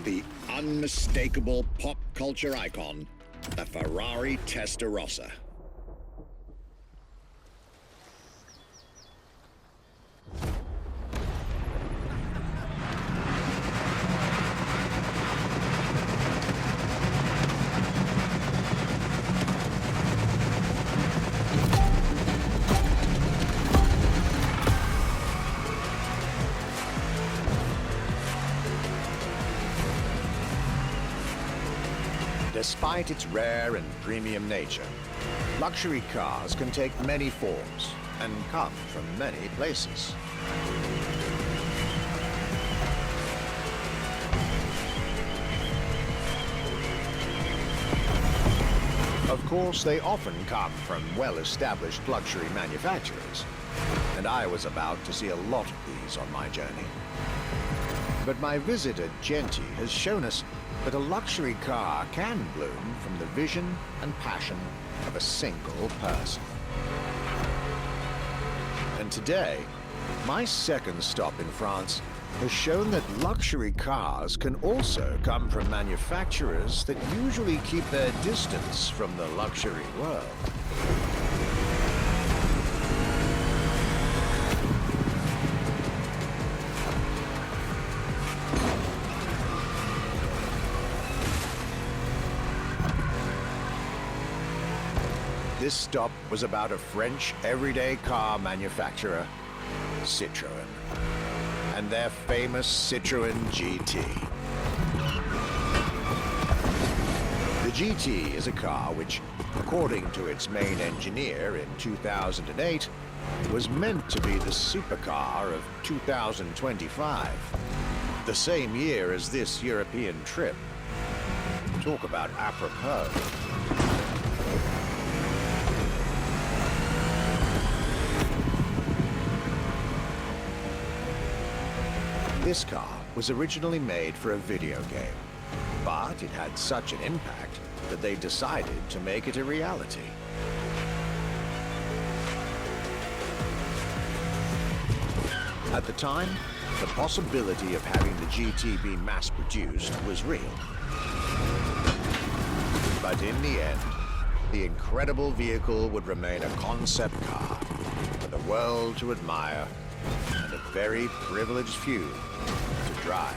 the unmistakable pop culture icon, the Ferrari Testarossa. Despite its rare and premium nature, luxury cars can take many forms and come from many places. Of course, they often come from well-established luxury manufacturers, and I was about to see a lot of these on my journey. But my visit at Genti has shown us that a luxury car can bloom from the vision and passion of a single person. And today, my second stop in France has shown that luxury cars can also come from manufacturers that usually keep their distance from the luxury world. This stop was about a French everyday car manufacturer, Citroën, and their famous Citroën GT. The GT is a car which, according to its main engineer in 2008, was meant to be the supercar of 2025, the same year as this European trip. Talk about apropos. This car was originally made for a video game, but it had such an impact that they decided to make it a reality. At the time, the possibility of having the GT be mass-produced was real. But in the end, the incredible vehicle would remain a concept car for the world to admire and a very privileged few to drive.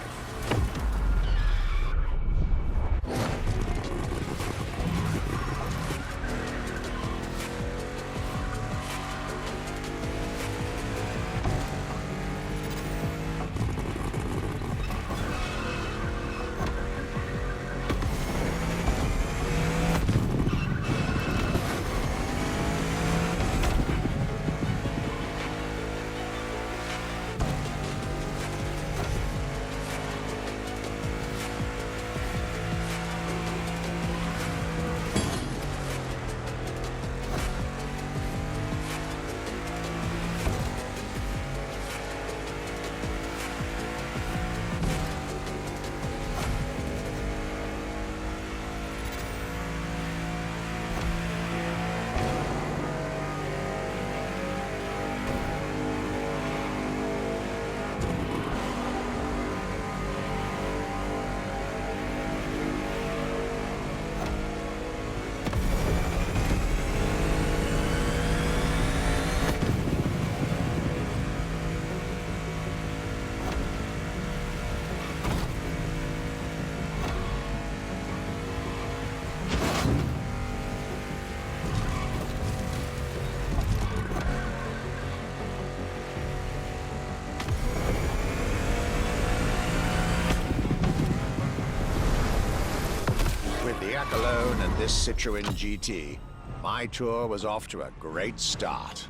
Alone and this Citroën GT, my tour was off to a great start.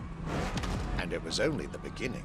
And it was only the beginning.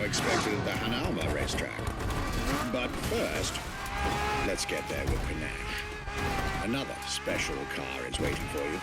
now expected at the Hanauma racetrack. But first, let's get there with panache. Another special car is waiting for you.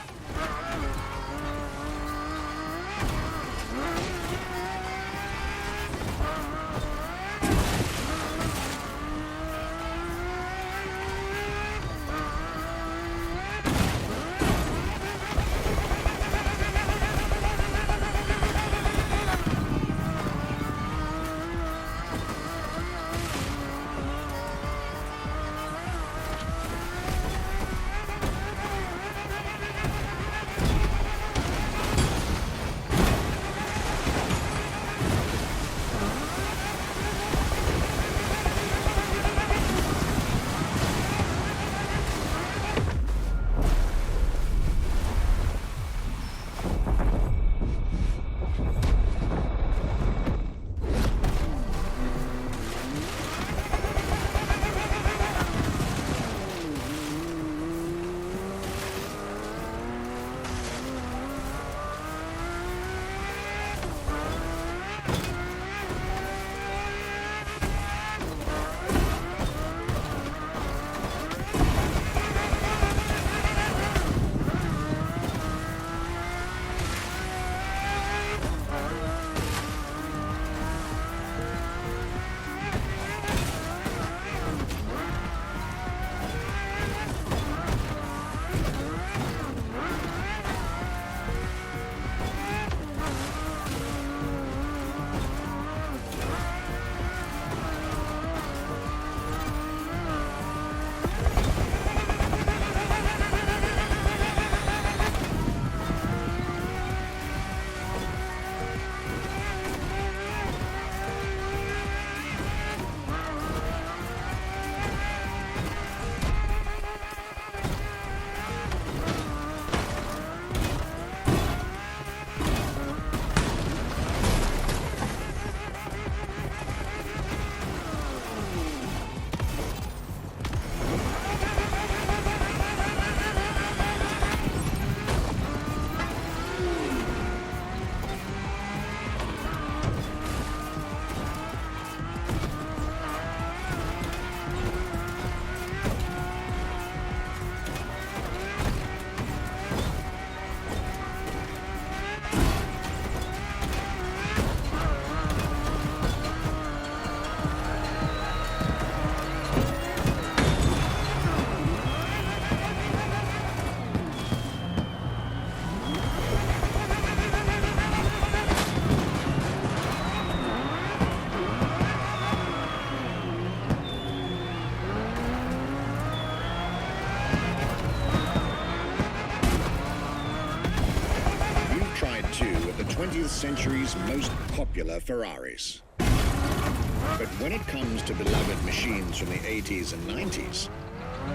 The 20th century's most popular Ferraris. But when it comes to beloved machines from the 80s and 90s,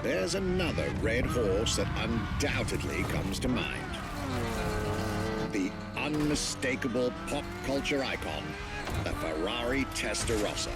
there's another red horse that undoubtedly comes to mind. The unmistakable pop culture icon, the Ferrari Testarossa.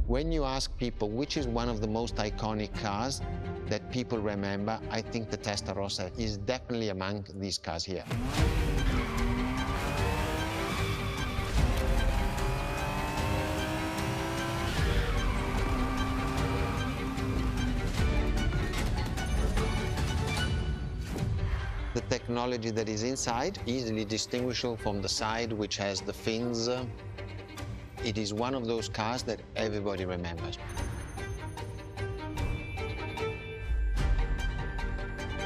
When you ask people which is one of the most iconic cars that people remember, I think the Testarossa is definitely among these cars here. The technology that is inside, easily distinguishable from the side, which has the fins. It is one of those cars that everybody remembers.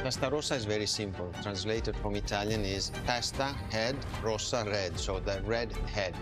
Testarossa is very simple. Translated from Italian is testa, head, rossa, red, so the red head.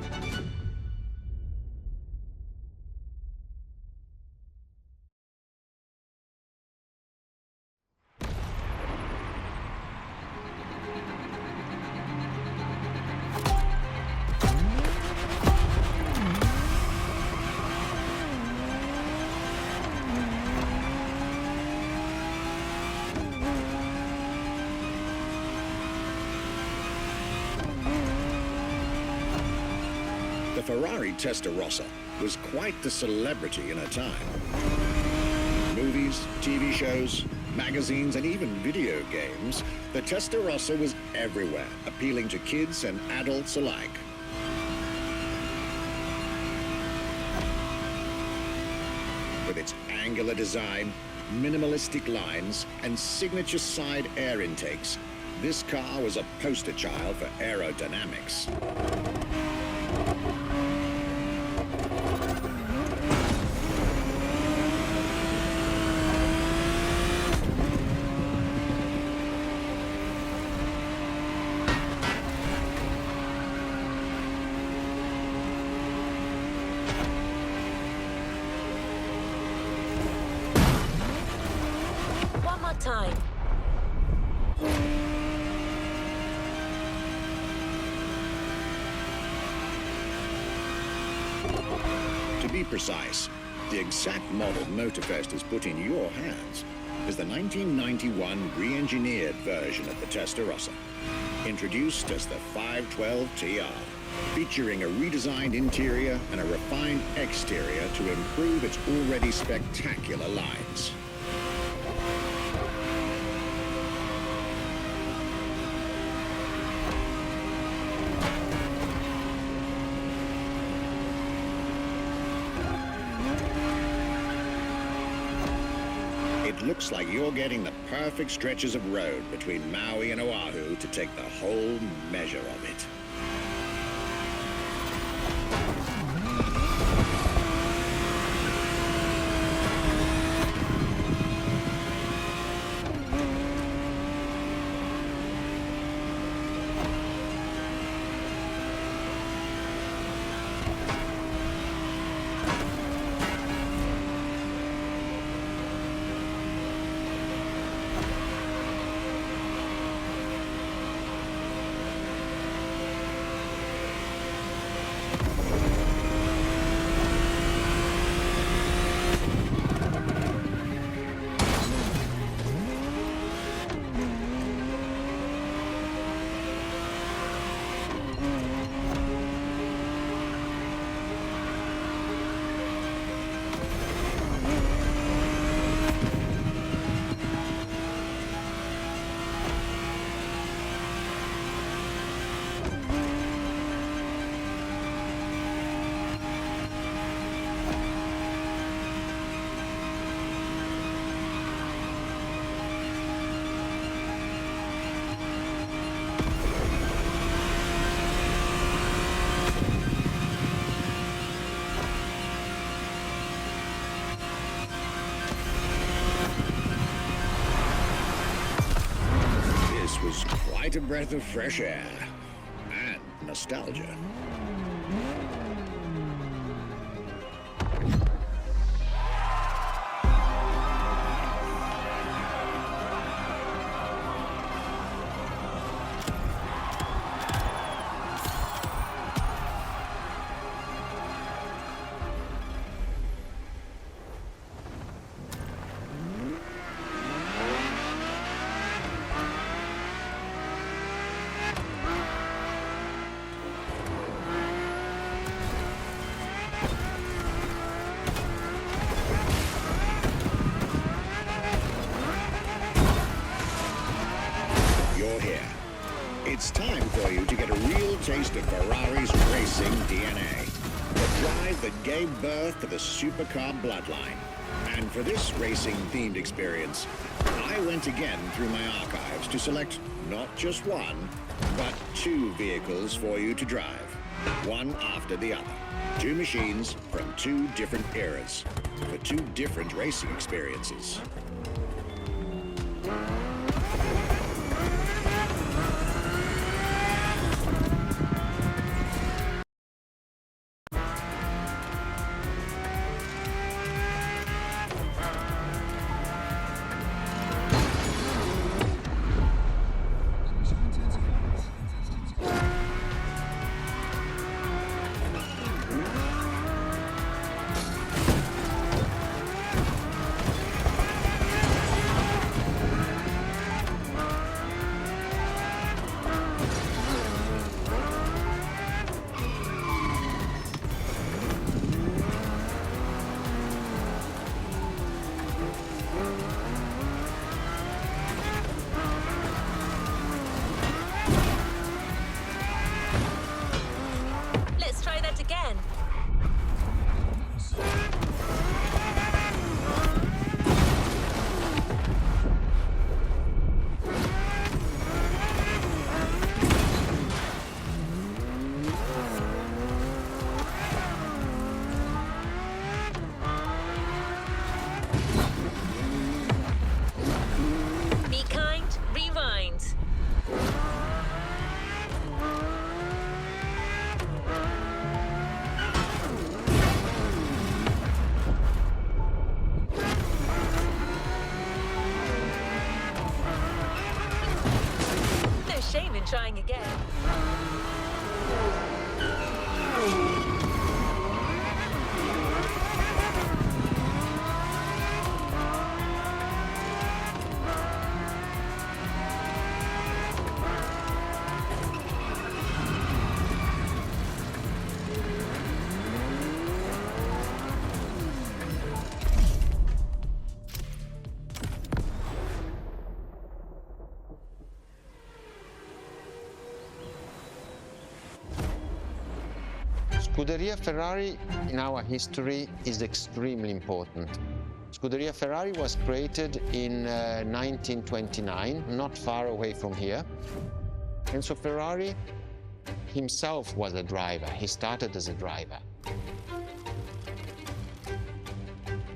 The Ferrari Testarossa was quite the celebrity in her time. Movies, TV shows, magazines, and even video games, the Testarossa was everywhere, appealing to kids and adults alike. With its angular design, minimalistic lines, and signature side air intakes, this car was a poster child for aerodynamics. One more time. To be precise, the exact model Motorfest has put in your hands is the 1991 re-engineered version of the Testarossa, introduced as the 512 TR, featuring a redesigned interior and a refined exterior to improve its already spectacular lines. It looks like you're getting the perfect stretches of road between Maui and Oahu to take the whole measure of it. Was quite a breath of fresh air and nostalgia. It's time for you to get a real taste of Ferrari's racing DNA. The drive that gave birth to the supercar bloodline. And for this racing-themed experience, I went again through my archives to select not just one, but two vehicles for you to drive, one after the other. Two machines from two different eras, for two different racing experiences. Let's try that again. Be kind, rewind. No shame in trying again. Scuderia Ferrari in our history is extremely important. Scuderia Ferrari was created in 1929, not far away from here. Enzo Ferrari himself was a driver. He started as a driver.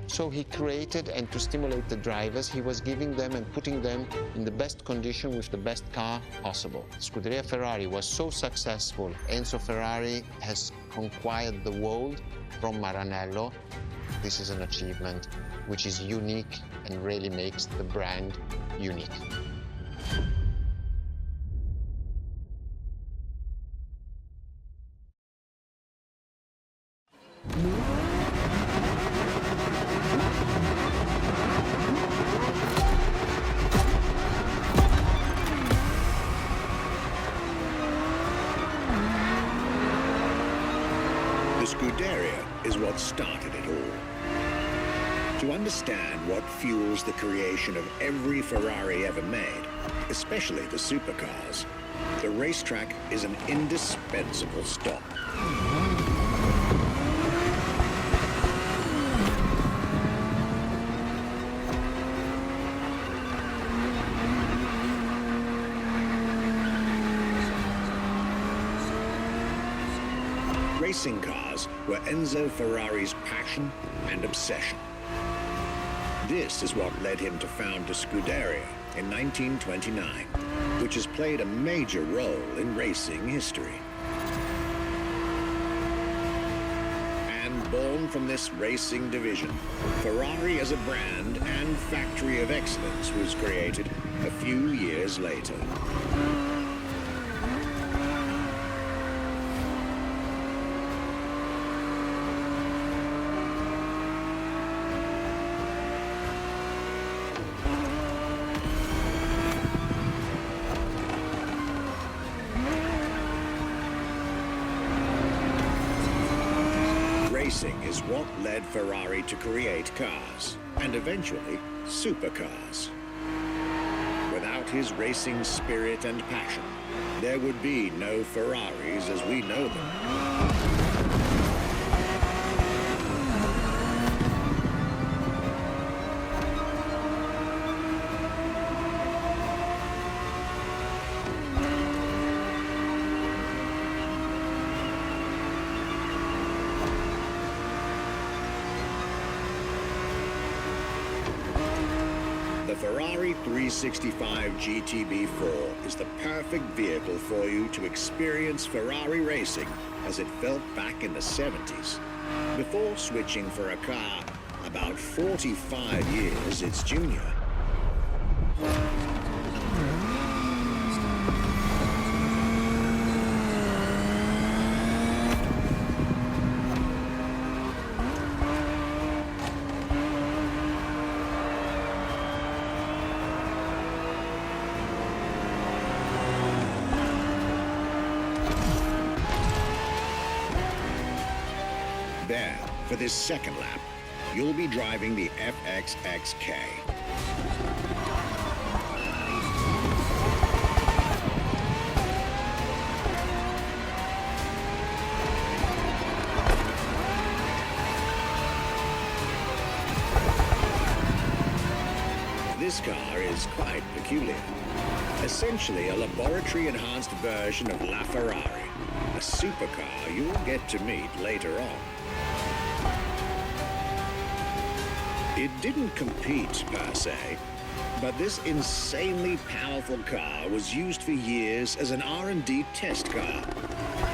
So he created, and to stimulate the drivers, he was giving them and putting them in the best condition with the best car possible. Scuderia Ferrari was so successful. Enzo Ferrari has conquered the world from Maranello. This is an achievement which is unique and really makes the brand unique. Scuderia is what started it all. To understand what fuels the creation of every Ferrari ever made, especially the supercars, the racetrack is an indispensable stop. Racing cars were Enzo Ferrari's passion and obsession. This is what led him to found the Scuderia in 1929, which has played a major role in racing history. And born from this racing division, Ferrari as a brand and factory of excellence was created a few years later. Racing is what led Ferrari to create cars, and eventually supercars. Without without his racing spirit and passion, there would be no Ferraris as we know them. The Ferrari 365 GTB4 is the perfect vehicle for you to experience Ferrari racing as it felt back in the 70s, before switching for a car about 45 years its junior. There, for this second lap, you'll be driving the FXXK. This car is quite peculiar. Essentially a laboratory-enhanced version of La Ferrari, a supercar you'll get to meet later on. It didn't compete, per se, but this insanely powerful car was used for years as an R&D test car,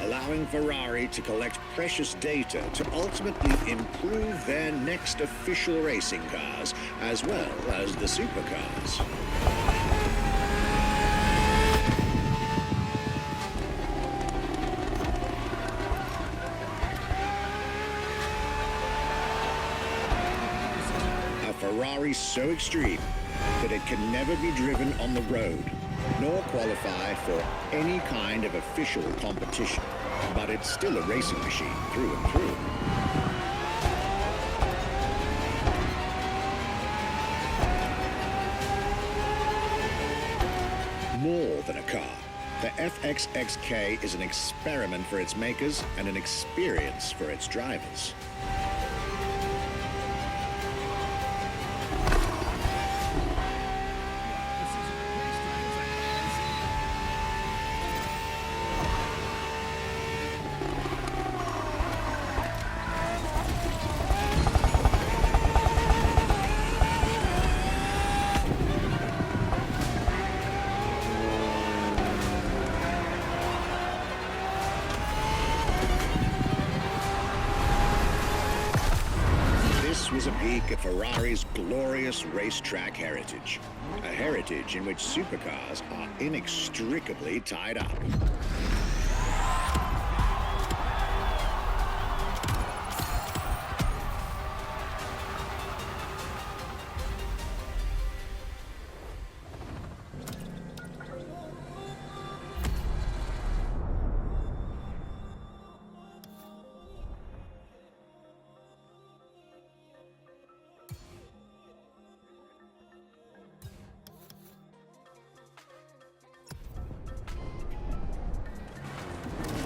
allowing Ferrari to collect precious data to ultimately improve their next official racing cars, as well as the supercars. Ferrari so extreme that it can never be driven on the road, nor qualify for any kind of official competition. But it's still a racing machine through and through. More than a car, the FXXK is an experiment for its makers and an experience for its drivers. Was a peek at Ferrari's glorious racetrack heritage. A heritage in which supercars are inextricably tied up.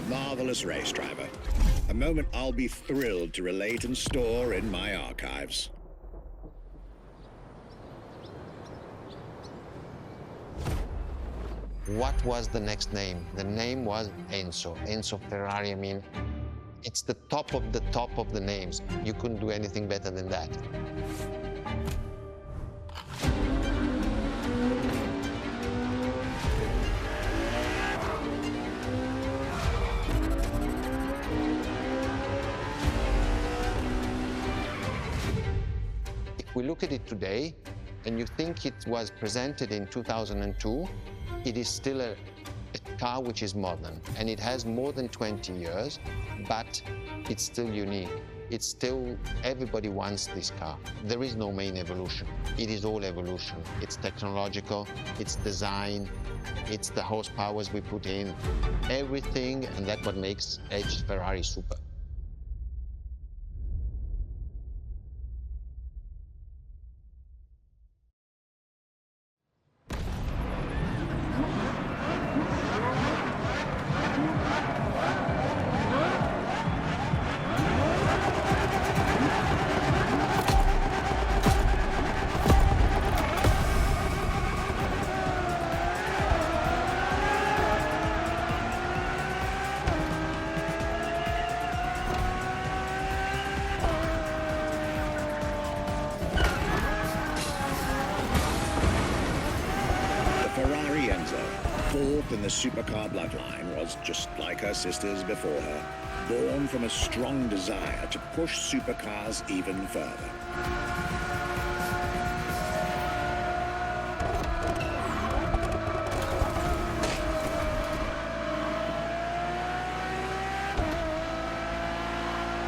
Marvelous race driver. A moment I'll be thrilled to relate and store in my archives. What was the next name? The name was Enzo. Enzo Ferrari, I mean, it's the top of the names. You couldn't do anything better than that. If we look at it today, and you think it was presented in 2002, it is still a car which is modern, and it has more than 20 years, but it's still unique. It's still, everybody wants this car. There is no main evolution. It is all evolution. It's technological, it's design, it's the horsepowers we put in, everything, and that's what makes Edge Ferrari super. fourth in the supercar bloodline, was just like her sisters before her, born from a strong desire to push supercars even further.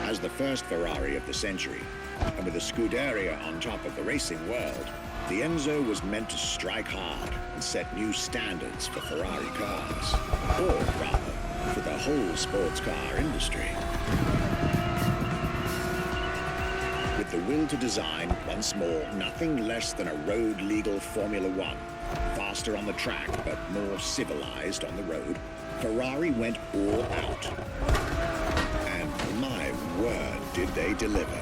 As the first Ferrari of the century, and with a Scuderia on top of the racing world, the Enzo was meant to strike hard and set new standards for Ferrari cars, or rather, for the whole sports car industry. With the will to design, once more, nothing less than a road-legal Formula One, faster on the track but more civilized on the road, Ferrari went all out. And my word, did they deliver.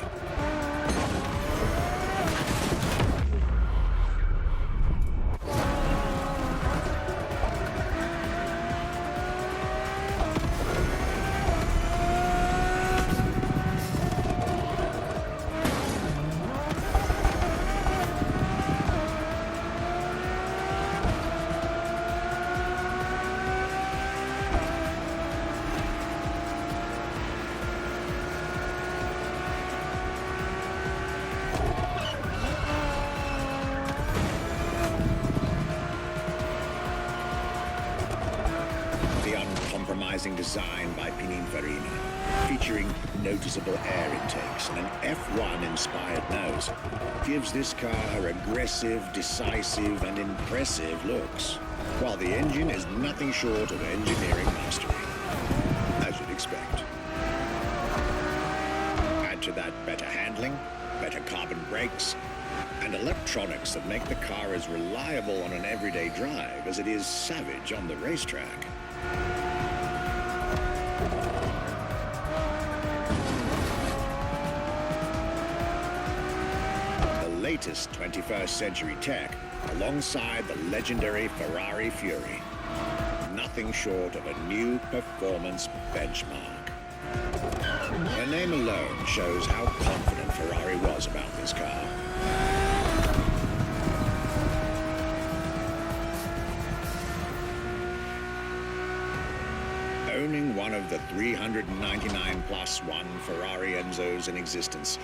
Design by Pininfarina, featuring noticeable air intakes and an F1-inspired nose, gives this car her aggressive, decisive, and impressive looks, while the engine is nothing short of engineering mastery, as you'd expect. Add to that better handling, better carbon brakes, and electronics that make the car as reliable on an everyday drive as it is savage on the racetrack. Latest 21st century tech alongside the legendary Ferrari Fury. Nothing short of a new performance benchmark. Their name alone shows how confident Ferrari was about this car. Owning one of the 399 plus one Ferrari Enzos in existence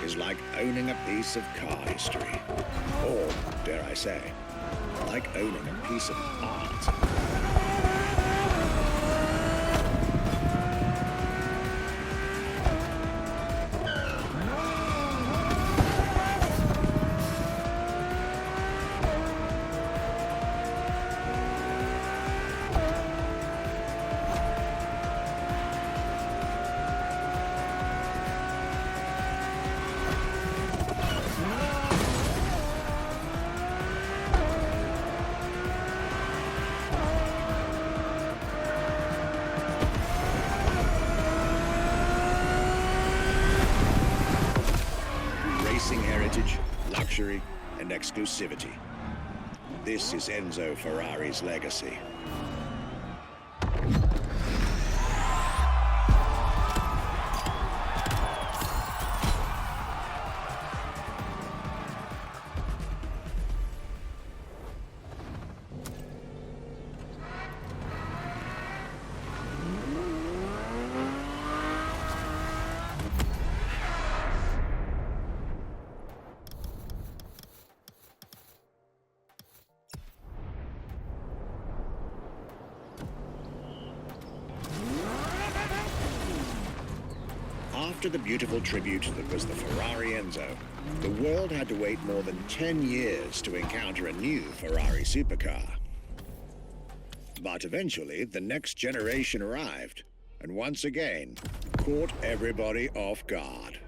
is like owning a piece of car history. Or, dare I say, like owning a piece of art. Luxury and exclusivity. This is Enzo Ferrari's legacy. After the beautiful tribute that was the Ferrari Enzo, the world had to wait more than 10 years to encounter a new Ferrari supercar. But eventually, the next generation arrived, and once again, caught everybody off guard.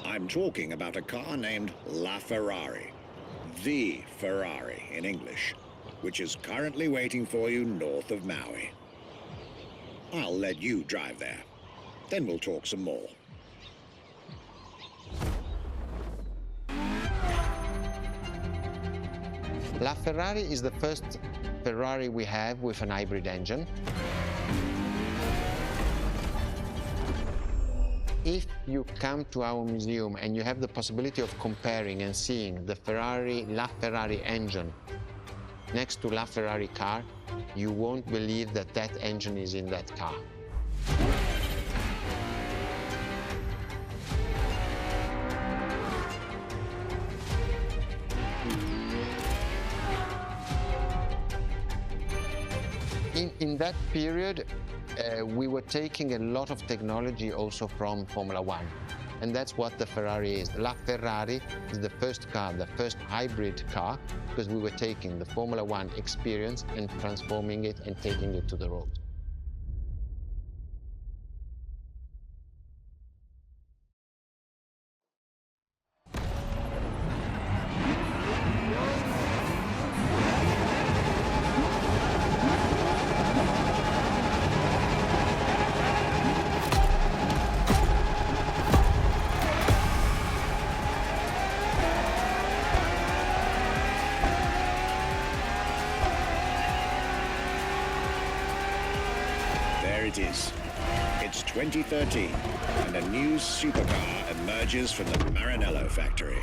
I'm talking about a car named La Ferrari, the Ferrari in English, which is currently waiting for you north of Maui. I'll let you drive there. Then we'll talk some more. La Ferrari is the first Ferrari we have with an hybrid engine. If you come to our museum and you have the possibility of comparing and seeing the La Ferrari engine next to LaFerrari car, you won't believe that that engine is in that car. In that period, we were taking a lot of technology also from Formula One. And that's what the Ferrari is. La Ferrari is the first car, the first hybrid car, because we were taking the Formula One experience and transforming it and taking it to the road. There it is. It's 2013, and a new supercar emerges from the Maranello factory.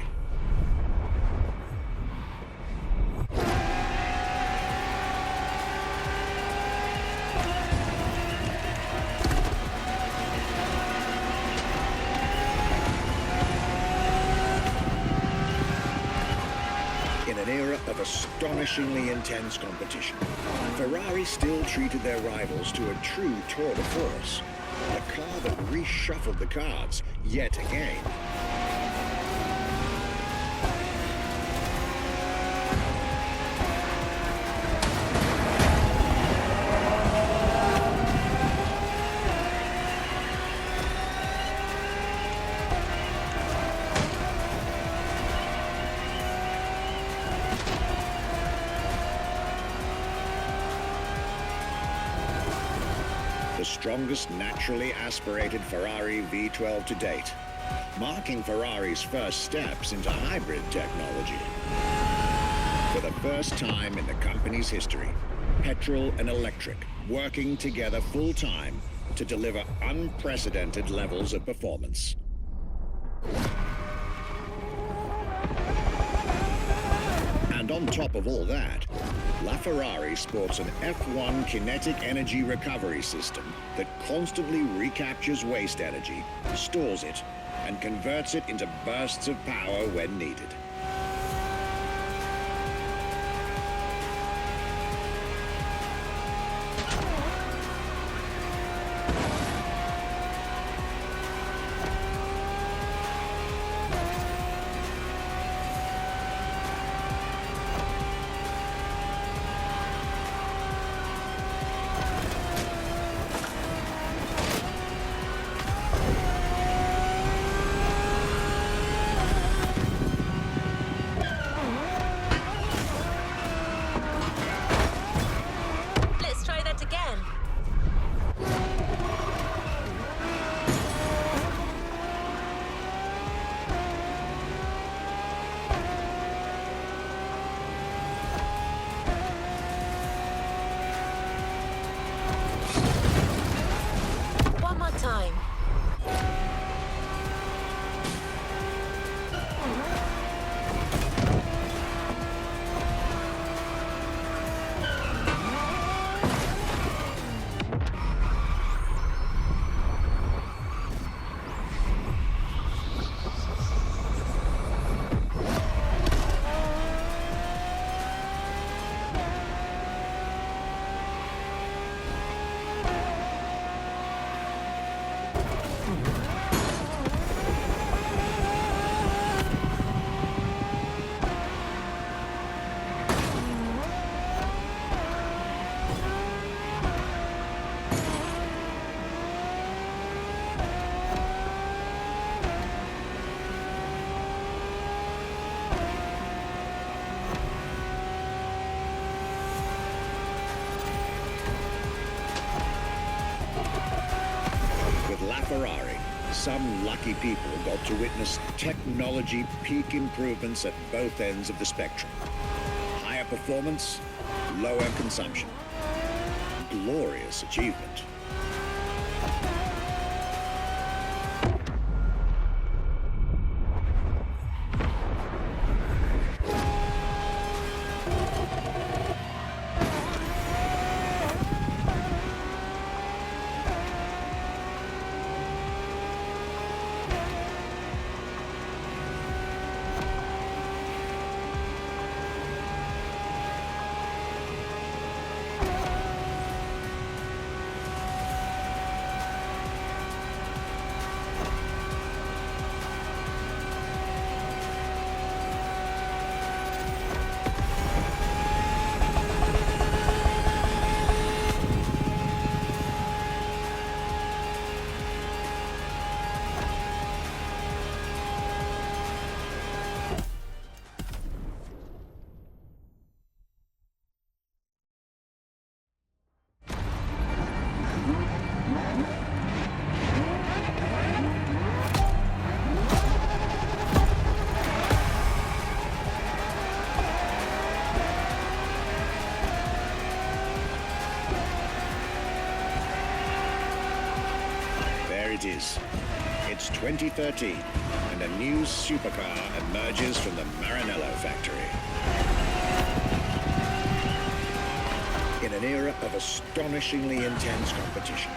In an era of astonishingly intense competition, Ferrari still treated their rivals to a true tour de force, a car that reshuffled the cards yet again. The strongest naturally aspirated Ferrari V12 to date, marking Ferrari's first steps into hybrid technology. For the first time in the company's history, petrol and electric working together full-time to deliver unprecedented levels of performance. And on top of all that, LaFerrari sports an F1 kinetic energy recovery system that constantly recaptures waste energy, stores it, and converts it into bursts of power when needed. Let's try that again. One more time. Ferrari, some lucky people got to witness technology peak improvements at both ends of the spectrum. Higher performance, lower consumption. Glorious achievement. it is. It's 2013, and a new supercar emerges from the Maranello factory. In an era of astonishingly intense competition,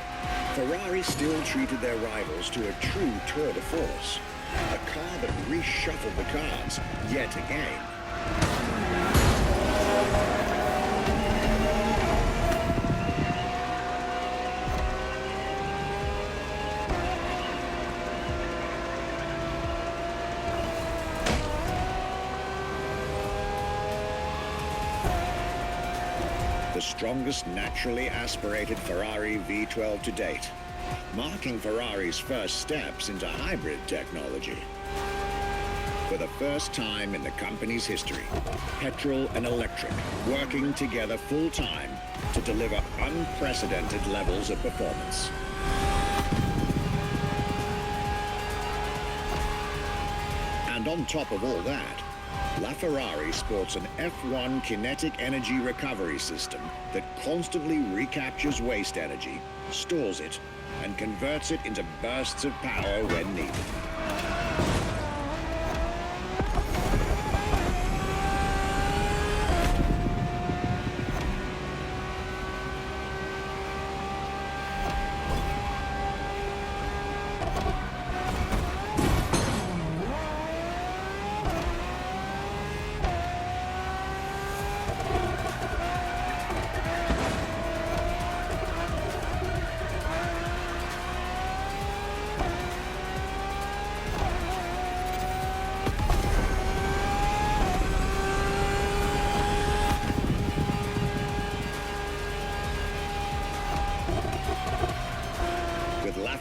Ferrari still treated their rivals to a true tour de force. A car that reshuffled the cards yet again. The strongest naturally aspirated Ferrari V12 to date, marking Ferrari's first steps into hybrid technology. For the first time in the company's history, petrol and electric working together full-time to deliver unprecedented levels of performance. And on top of all that, LaFerrari sports an F1 kinetic energy recovery system that constantly recaptures waste energy, stores it, and converts it into bursts of power when needed.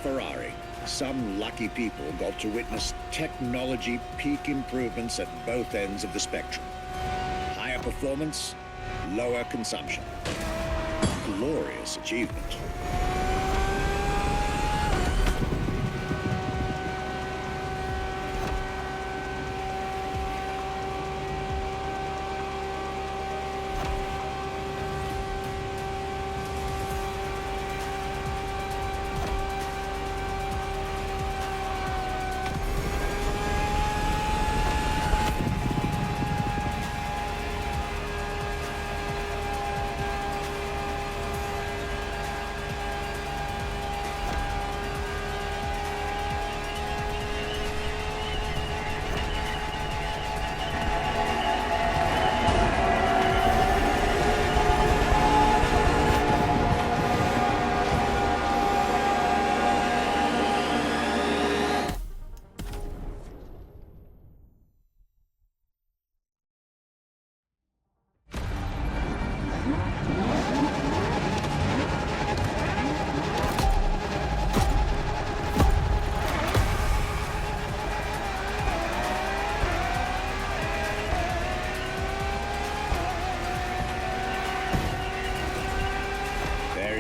Ferrari, some lucky people got to witness technology peak improvements at both ends of the spectrum. Higher performance, lower consumption. Glorious achievement.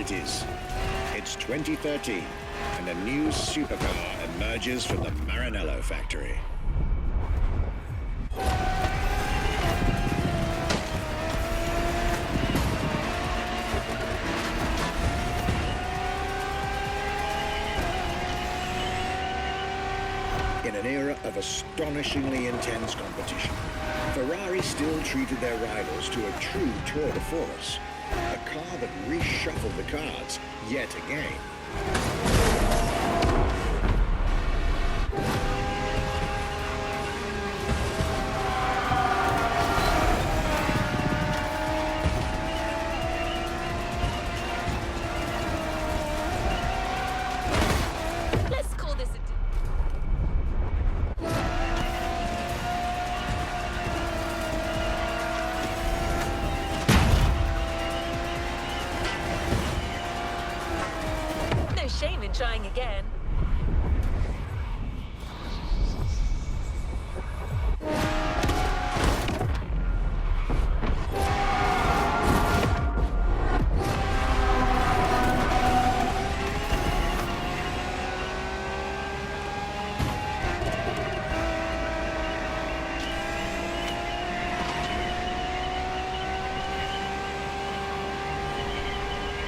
It is. It's 2013, and a new supercar emerges from the Maranello factory. In an era of astonishingly intense competition, Ferrari still treated their rivals to a true tour de force. A car that reshuffled the cards yet again. Let's call this a... No shame in trying again.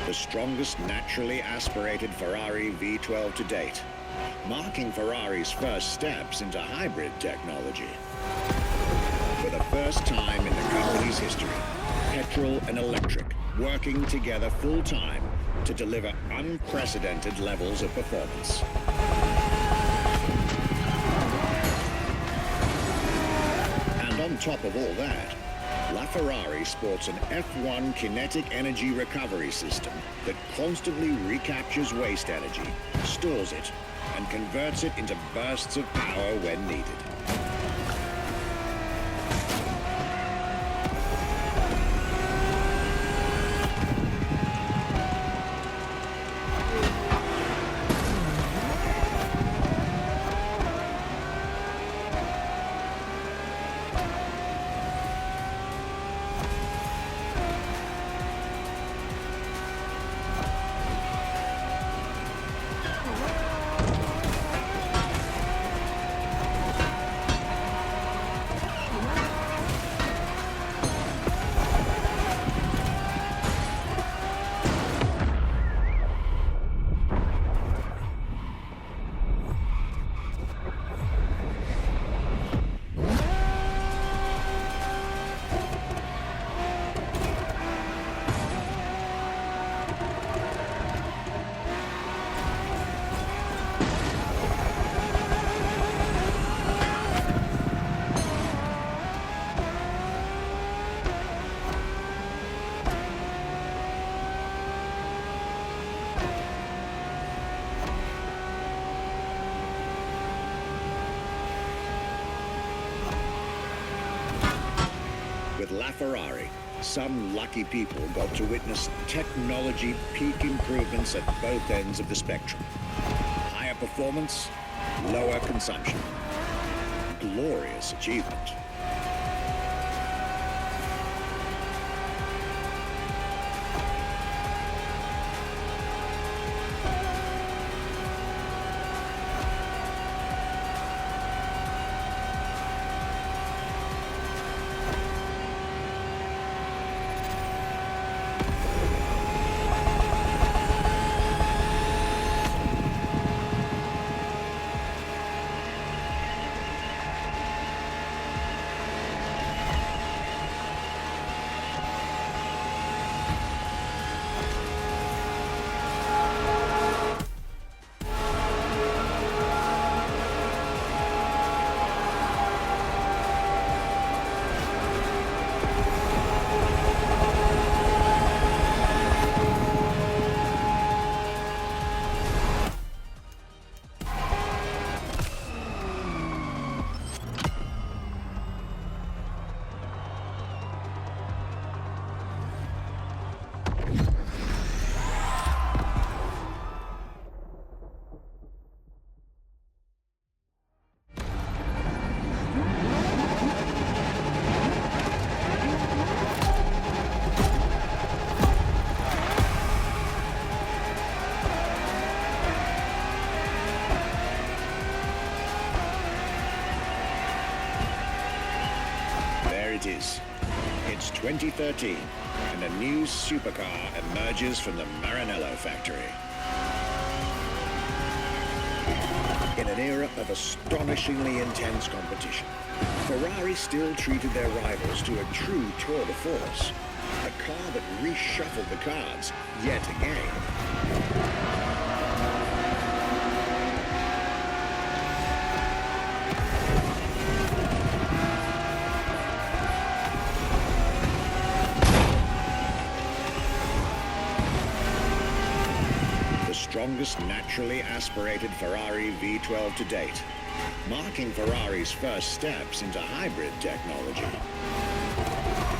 The strongest naturally aspirated Ferrari V12 to date, marking Ferrari's first steps into hybrid technology. For the first time in the company's history, petrol and electric working together full-time to deliver unprecedented levels of performance. And on top of all that, LaFerrari sports an F1 kinetic energy recovery system that constantly recaptures waste energy, stores it, and converts it into bursts of power when needed. With LaFerrari, some lucky people got to witness technology peak improvements at both ends of the spectrum. Higher performance, lower consumption. Glorious achievement. It is. It's 2013, and a new supercar emerges from the Maranello factory. In an era of astonishingly intense competition, Ferrari still treated their rivals to a true tour de force, a car that reshuffled the cards yet again. Strongest naturally aspirated Ferrari V12 to date, marking Ferrari's first steps into hybrid technology.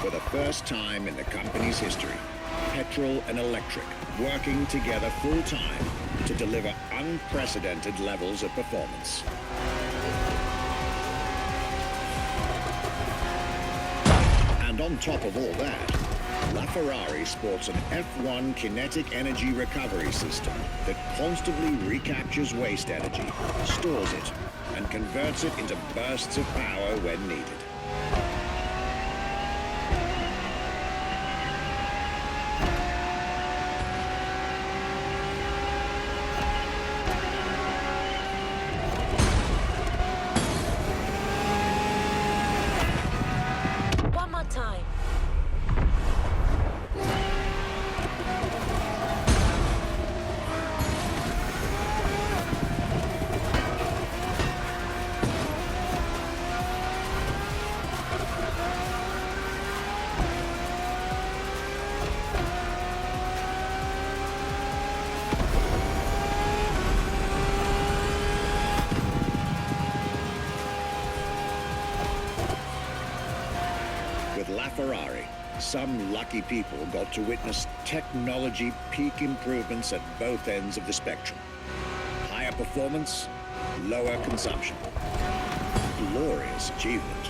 For the first time in the company's history, petrol and electric working together full-time to deliver unprecedented levels of performance. And on top of all that, LaFerrari sports an F1 kinetic energy recovery system that constantly recaptures waste energy, stores it, and converts it into bursts of power when needed. some lucky people got to witness technology peak improvements at both ends of the spectrum. Higher performance, lower consumption. Glorious achievement.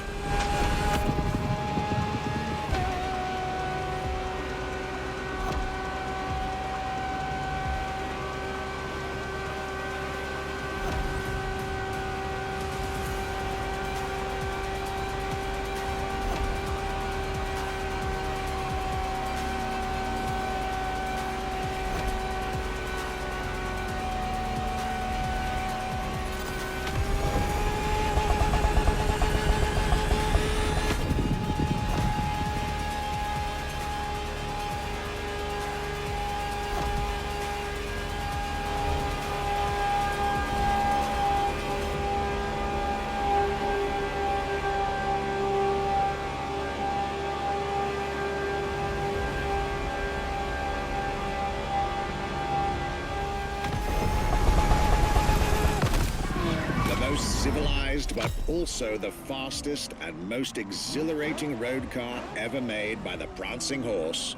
Civilized, but also the fastest and most exhilarating road car ever made by the prancing horse,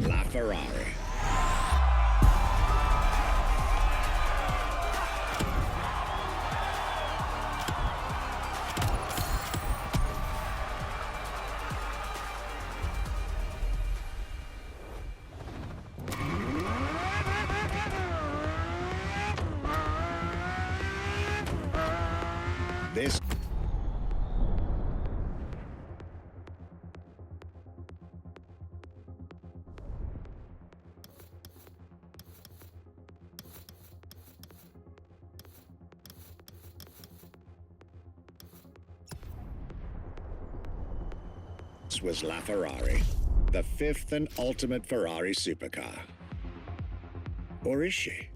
La Ferrari. This was La Ferrari, the fifth and ultimate Ferrari supercar. Or is she?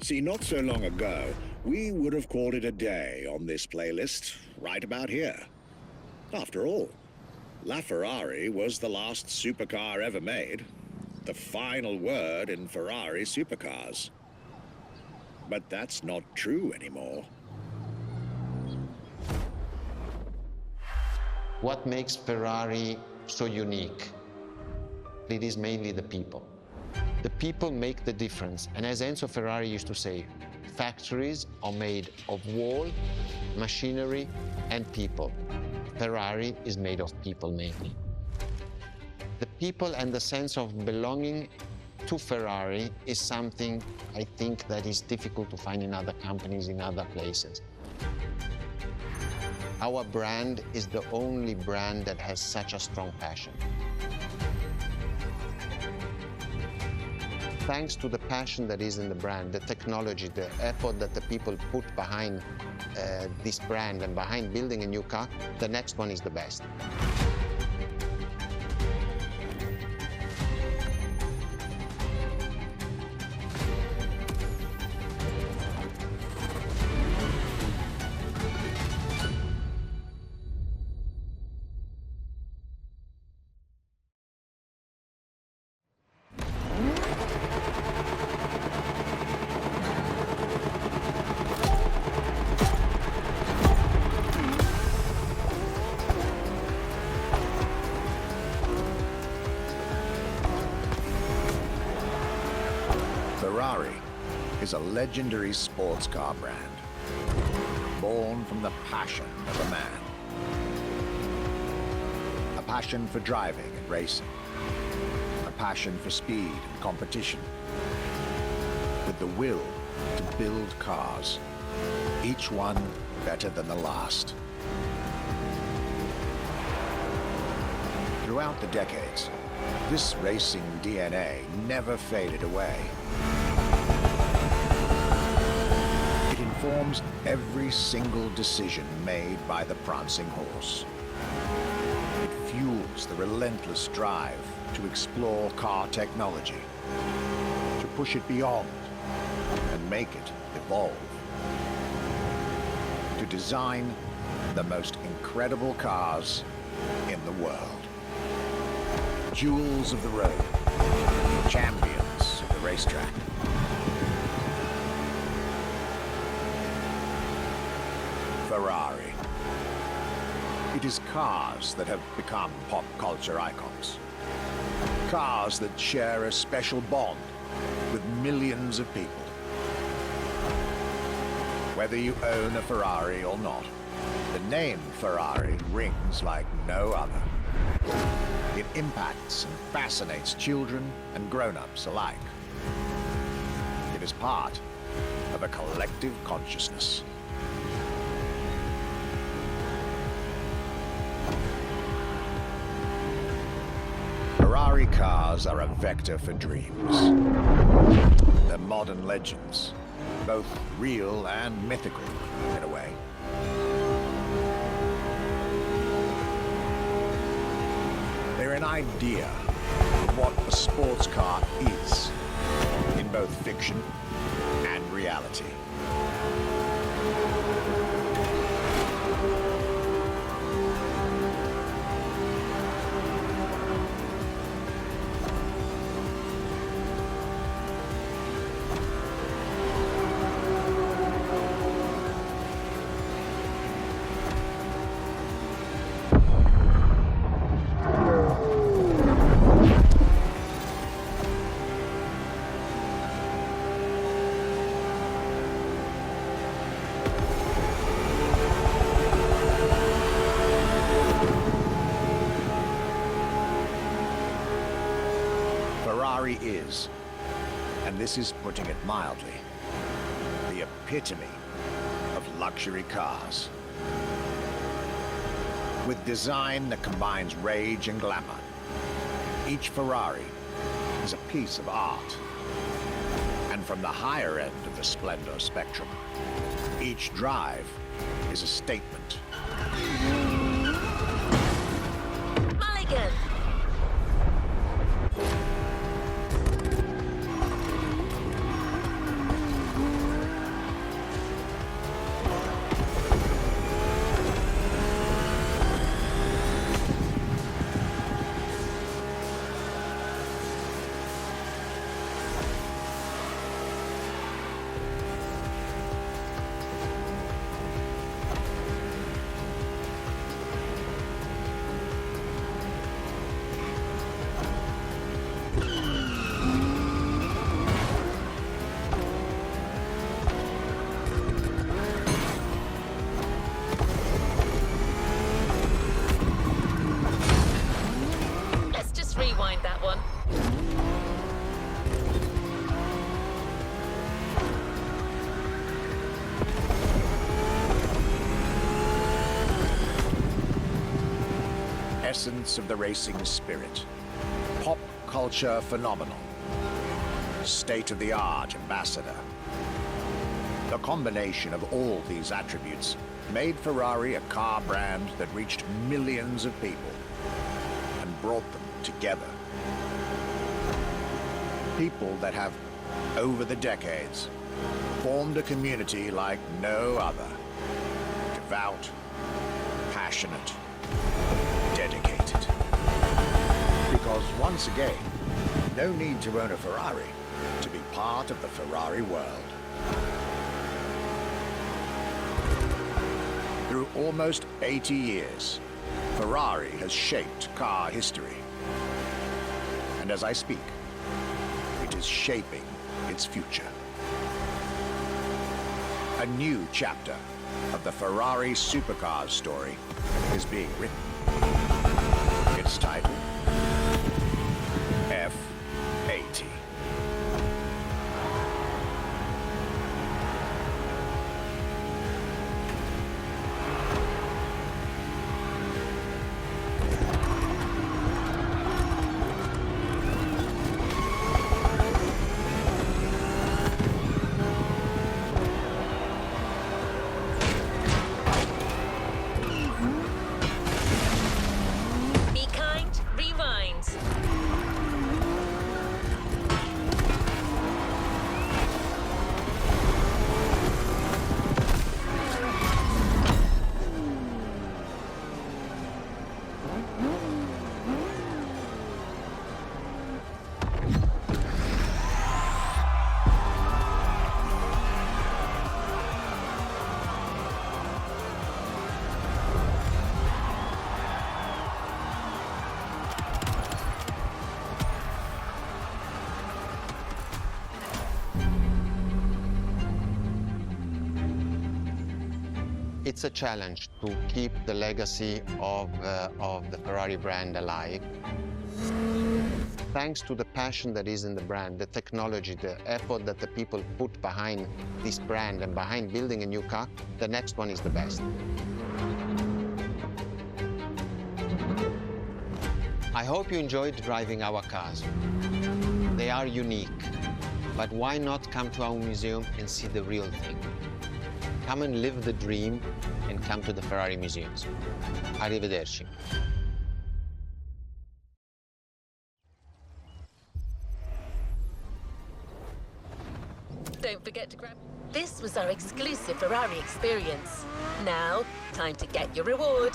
See, not so long ago, we would have called it a day on this playlist, right about here. After all, La Ferrari was the last supercar ever made, the final word in Ferrari supercars. But that's not true anymore. What makes Ferrari so unique? It is mainly the people. The people make the difference. And as Enzo Ferrari used to say, factories are made of wall, machinery, and people. Ferrari is made of people mainly. The people and the sense of belonging to Ferrari is something I think that is difficult to find in other companies, in other places. Our brand is the only brand that has such a strong passion. Thanks to the passion that is in the brand, the technology, the effort that the people put behind this brand and behind building a new car, the next one is the best. Ferrari is a legendary sports car brand, born from the passion of a man. A passion for driving and racing, a passion for speed and competition, with the will to build cars, each one better than the last. Throughout the decades, this racing DNA never faded away. It informs every single decision made by the prancing horse. It fuels the relentless drive to explore car technology, to push it beyond and make it evolve, to design the most incredible cars in the world. Jewels of the road, champions of the racetrack. Ferrari. It It is cars that have become pop culture icons. Cars that share a special bond with millions of people. Whether you own a Ferrari or not, the name Ferrari rings like no other. It impacts and fascinates children and grown-ups alike. It is part of a collective consciousness. Ferrari cars are a vector for dreams. They're modern legends, both real and mythical in a way. They're an idea of what a sports car is, in both fiction and reality. Ferrari is, and this is putting it mildly, the epitome of luxury cars. With design that combines rage and glamour, each Ferrari is a piece of art. And from the higher end of the splendor spectrum, each drive is a statement. Mulligan! Rewind that one. Essence of the racing spirit. Pop culture phenomenon. State-of-the-art ambassador. The combination of all these attributes made Ferrari a car brand that reached millions of people and brought them together. People that have, over the decades, formed a community like no other. Devout, passionate, dedicated. Because once again, no need to own a Ferrari to be part of the Ferrari world. Through almost 80 years, Ferrari has shaped car history. And as I speak, it is shaping its future. A new chapter of the Ferrari supercars story is being written. Its title, F80. It's a challenge to keep the legacy of the Ferrari brand alive. Thanks to the passion that is in the brand, the technology, the effort that the people put behind this brand and behind building a new car, the next one is the best. I hope you enjoyed driving our cars. They are unique, but why not come to our museum and see the real thing? Come and live the dream and come to the Ferrari museums. Arrivederci. Don't forget to grab... This was our exclusive Ferrari experience. Now, time to get your reward.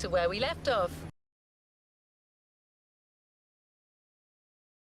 To where we left off.